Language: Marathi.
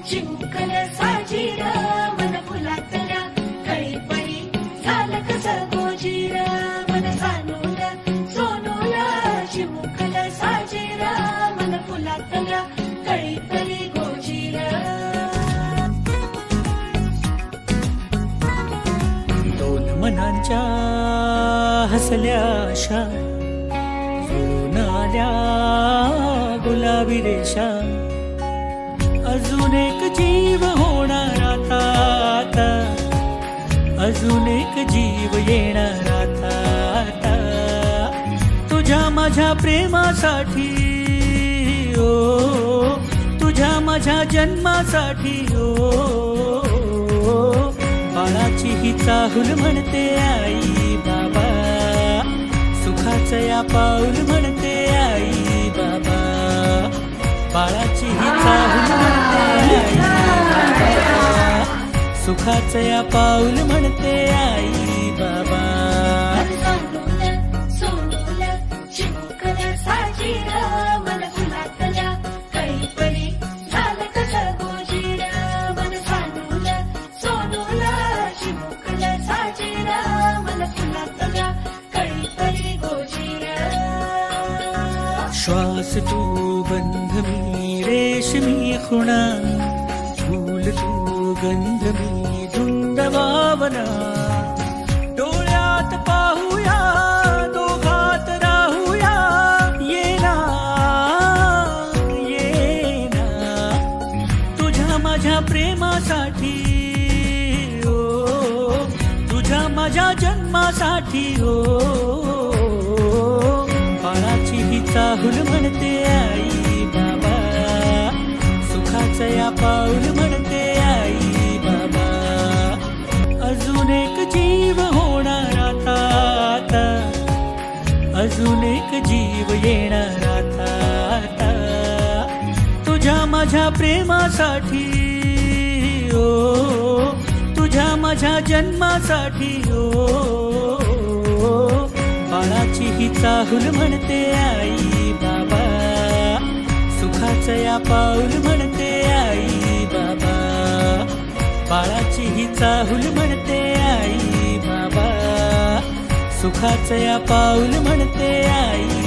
चिमुकल साजीर मन फुलातल्या कळीपळी झालं कसं गोजीर मन सानूल सोनूल चिमुकल साजीर मन फुलातल्या कळीपळी गोजीर दोन मनांच्या हसल्या आशा जुळून आल्या गुलाबी रेषा अजून एक जीव होणार आता आता अजून एक जीव येणार आता आता तुझ्या माझ्या प्रेमासाठी ओ तुझ्या माझ्या जन्मासाठी ओ बाळाची ही चाहूल म्हणते आई बाबा सुखाचं या पाऊल म्हणते आई बाबा बाळाची ही चाहूल म्हणते आई बाबा सुखाचं या पाऊल म्हणते आई बाबा सोनूल चिमुकल साजीर मन फुलातल्या कळीपळी झालं कसं गोजीर मन सानूल सोनूल चिमुकल साजीर मन फुलातल्या कळीपळी गोजीर श्वास तू गंध मी रेशमी खुणा फूल तू गंध मी धुंद भावना डोळ्यात पाहूया दोघात राहूया येना येना तुझ्या माझ्या प्रेमासाठी ओ तुझ्या माझ्या जन्मासाठी ओ बाळाची ही चाहूल म्हणते आई बाबा सुखाचं या पाऊल म्हणते आई बाबा अजून एक जीव होणार आता आता अजून एक जीव येणार आता आता तुझ्या माझ्या प्रेमासाठी ओ तुझ्या माझ्या जन्मासाठी ओ बाळाची ही चाहूल म्हणते आई बाबा सुखाचं या पाऊल म्हणते आई बाबा बाळाची ही चाहूल म्हणते आई बाबा सुखाचं या पाऊल म्हणते आई